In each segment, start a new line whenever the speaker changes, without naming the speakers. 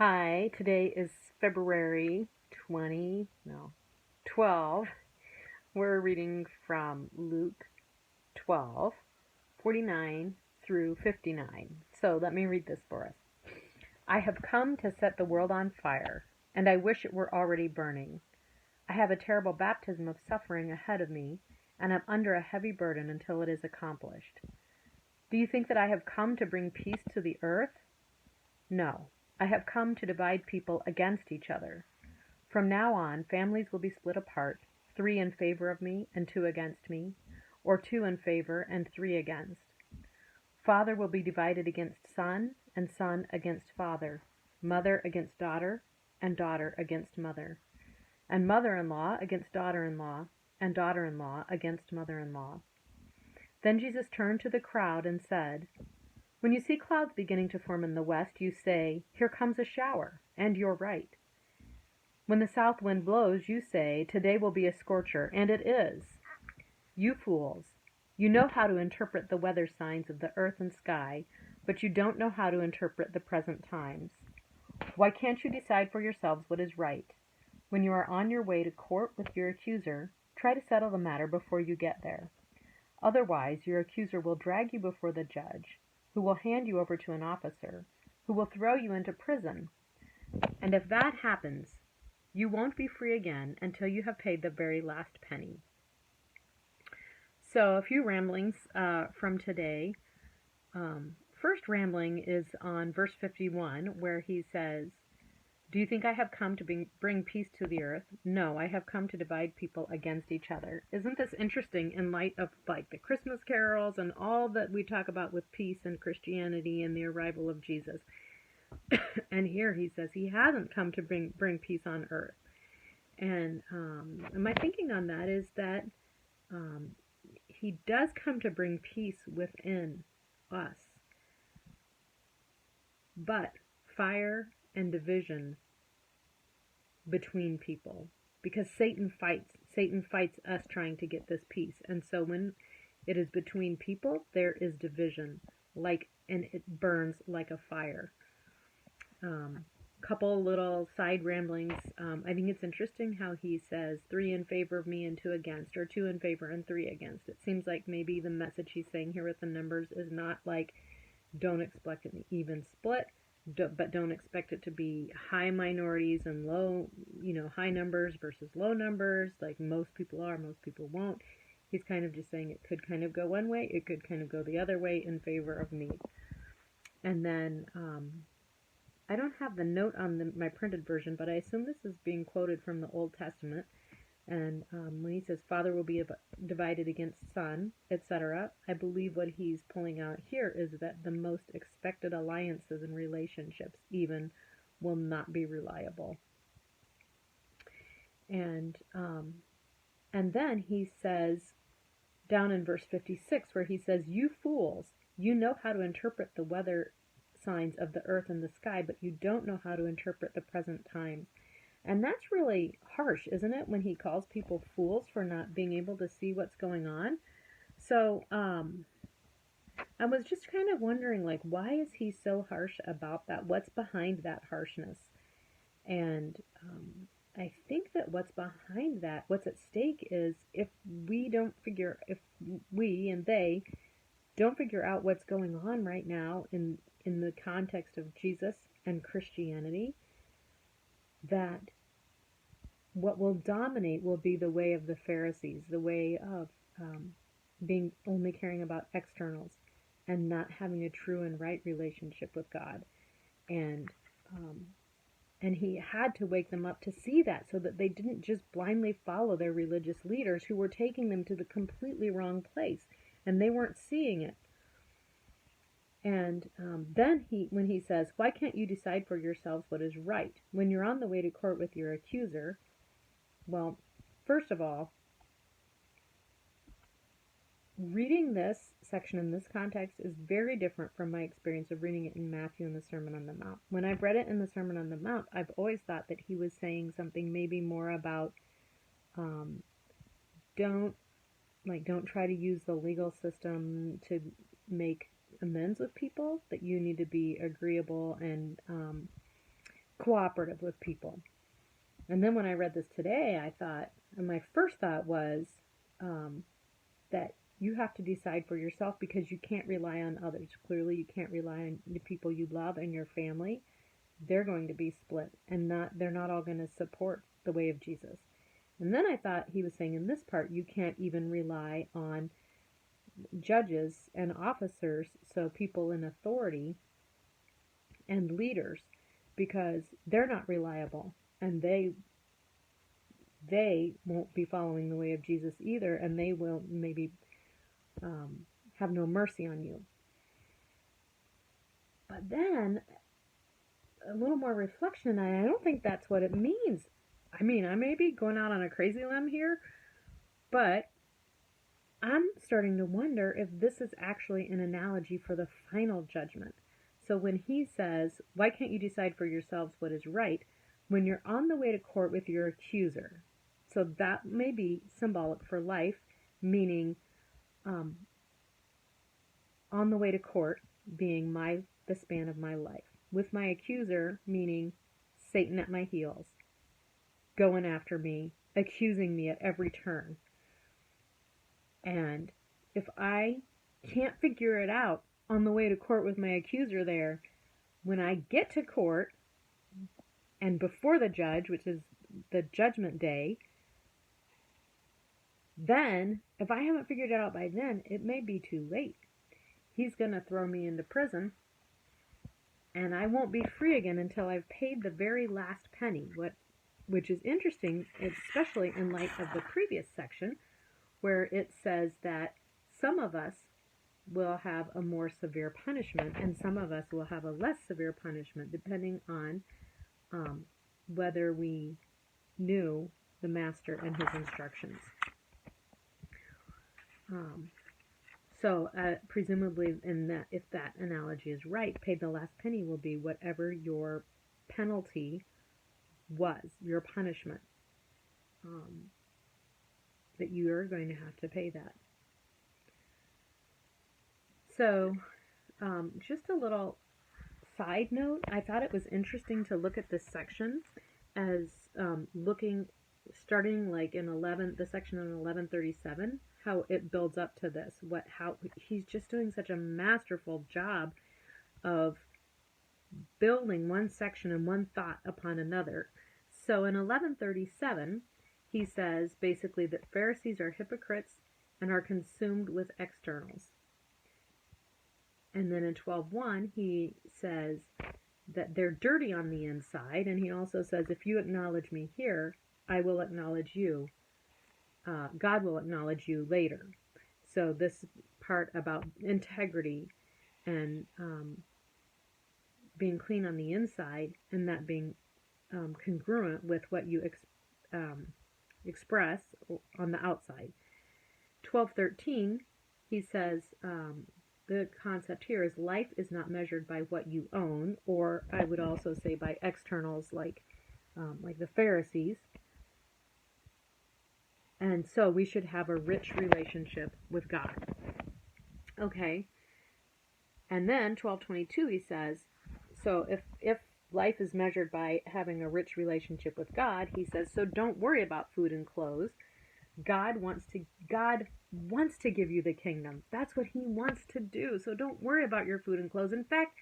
Hi, today is February 20, no, 12. We're reading from Luke 12:49 through 59. So let me read this for us. I have come to set the world on fire, and I wish it were already burning. I have a terrible baptism of suffering ahead of me, and am under a heavy burden until it is accomplished. Do you think that I have come to bring peace to the earth? No, I have come to divide people against each other. From now on, families will be split apart, 3 in favor of me and 2 against me, or 2 in favor and 3 against. Father will be divided against son, and son against father, mother against daughter, and daughter against mother, and mother-in-law against daughter-in-law, and daughter-in-law against mother-in-law. Then Jesus turned to the crowd and said, "When you see clouds beginning to form in the west, you say, 'Here comes a shower,' and you're right. When the south wind blows, you say, 'Today will be a scorcher,' and it is. You fools! You know how to interpret the weather signs of the earth and sky, but you don't know how to interpret the present times. Why can't you decide for yourselves what is right? When you are on your way to court with your accuser, try to settle the matter before you get there. Otherwise, your accuser will drag you before the judge, who will hand you over to an officer, who will throw you into prison. And if that happens, you won't be free again until you have paid the very last penny." So a few ramblings from today. First rambling is on verse 51, where he says, "Do you think I have come to bring peace to the earth? No, I have come to divide people against each other." Isn't this interesting in light of like the Christmas carols and all that we talk about with peace and Christianity and the arrival of Jesus? And here he says he hasn't come to bring peace on earth. And my thinking on that is that he does come to bring peace within us. But fire and division between people, because Satan fights us trying to get this peace. And so when it is between people, there is division, and it burns like a fire. Couple little side ramblings. I think it's interesting how he says 3 in favor of me and 2 against, or 2 in favor and 3 against. It seems like maybe the message he's saying here with the numbers is not like don't expect an even split, but don't expect it to be high minorities and low, high numbers versus low numbers, like most people are, most people won't. He's kind of just saying it could kind of go one way, it could kind of go the other way in favor of me. And then I don't have the note on my printed version, but I assume this is being quoted from the Old Testament. And when he says father will be divided against son, etc., I believe what he's pulling out here is that the most expected alliances and relationships even will not be reliable. And then he says, down in verse 56, where he says, "You fools, you know how to interpret the weather signs of the earth and the sky, but you don't know how to interpret the present times." And that's really harsh, isn't it, when he calls people fools for not being able to see what's going on? So I was just kind of wondering, like, why is he so harsh about that? What's behind that harshness? And I think that what's behind that, what's at stake is if we and they don't figure out what's going on right now in the context of Jesus and Christianity, that what will dominate will be the way of the Pharisees, the way of being only caring about externals and not having a true and right relationship with God. And he had to wake them up to see that, so that they didn't just blindly follow their religious leaders who were taking them to the completely wrong place, and they weren't seeing it. And then when he says, "Why can't you decide for yourselves what is right?" When you're on the way to court with your accuser, well, first of all, reading this section in this context is very different from my experience of reading it in Matthew in the Sermon on the Mount. When I've read it in the Sermon on the Mount, I've always thought that he was saying something maybe more about don't try to use the legal system to make amends with people, that you need to be agreeable and cooperative with people. And then when I read this today, I thought, and my first thought was that you have to decide for yourself because you can't rely on others. Clearly, you can't rely on the people you love and your family. They're going to be split, and they're not all going to support the way of Jesus. And then I thought he was saying in this part, you can't even rely on judges and officers, so people in authority and leaders, because they're not reliable, and they won't be following the way of Jesus either, and they will maybe have no mercy on you. But then a little more reflection, and I don't think that's what it means. I mean, I may be going out on a crazy limb here, but I'm starting to wonder if this is actually an analogy for the final judgment. So when he says, why can't you decide for yourselves what is right, when you're on the way to court with your accuser? So that may be symbolic for life, meaning on the way to court being the span of my life. With my accuser, meaning Satan at my heels, going after me, accusing me at every turn. And if I can't figure it out on the way to court with my accuser there, when I get to court and before the judge, which is the judgment day, then if I haven't figured it out by then, it may be too late. He's going to throw me into prison, and I won't be free again until I've paid the very last penny, which is interesting, especially in light of the previous section, where it says that some of us will have a more severe punishment, and some of us will have a less severe punishment, depending on whether we knew the Master and his instructions. So presumably, if that analogy is right, paid the last penny will be whatever your penalty was, your punishment, that you are going to have to pay that. So just a little side note, I thought it was interesting to look at this section as starting like in the section in 1137, how it builds up to this, how he's just doing such a masterful job of building one section and one thought upon another. So in 1137, he says basically that Pharisees are hypocrites and are consumed with externals. And then in 12:1, he says that they're dirty on the inside, and he also says, if you acknowledge me here, I will acknowledge you. God will acknowledge you later. So this part about integrity and being clean on the inside, and that being congruent with what you express on the outside. 12:13, he says the concept here is life is not measured by what you own, or I would also say by externals like the Pharisees. And so we should have a rich relationship with God. Okay. And then 12:22 he says, so if life is measured by having a rich relationship with God, he says, so don't worry about food and clothes. God wants to give you the kingdom. That's what he wants to do. So don't worry about your food and clothes. In fact,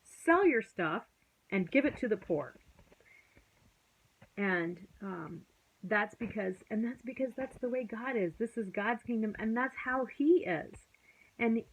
sell your stuff and give it to the poor. And that's because that's the way God is. This is God's kingdom, and that's how he is. And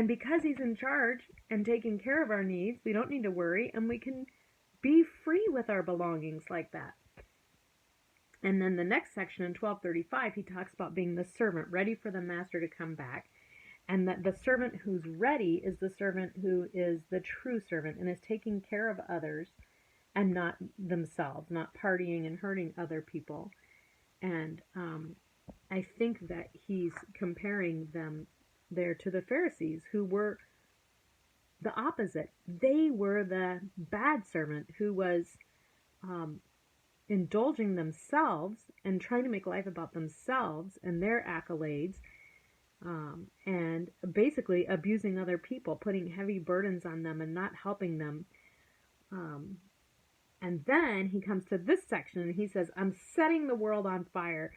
because he's in charge and taking care of our needs, we don't need to worry, and we can be free with our belongings like that. And then the next section in 12:35, he talks about being the servant, ready for the master to come back. And that the servant who's ready is the servant who is the true servant and is taking care of others and not themselves, not partying and hurting other people. And I think that he's comparing them there to the Pharisees, who were the opposite. They were the bad servant who was indulging themselves and trying to make life about themselves and their accolades, and basically abusing other people, putting heavy burdens on them and not helping them And then he comes to this section and he says, I'm setting the world on fire.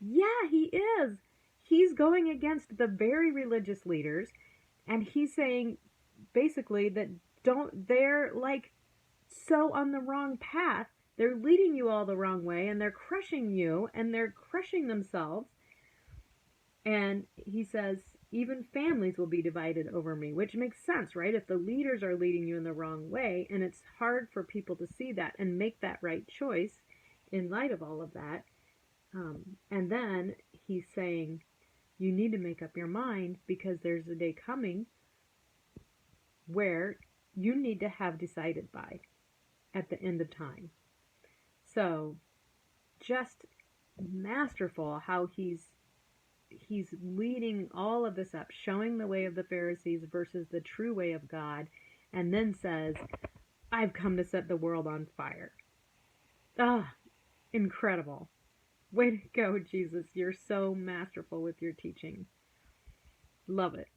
Yeah, he is. He's going against the very religious leaders, and he's saying basically that they're like so on the wrong path. They're leading you all the wrong way, and they're crushing you, and they're crushing themselves. And he says, even families will be divided over me, which makes sense, right? If the leaders are leading you in the wrong way, and it's hard for people to see that and make that right choice in light of all of that. And then he's saying, you need to make up your mind because there's a day coming where you need to have decided by at the end of time. So just masterful how he's leading all of this up, showing the way of the Pharisees versus the true way of God, and then says, I've come to set the world on fire. Ah, incredible. Way to go, Jesus. You're so masterful with your teaching. Love it.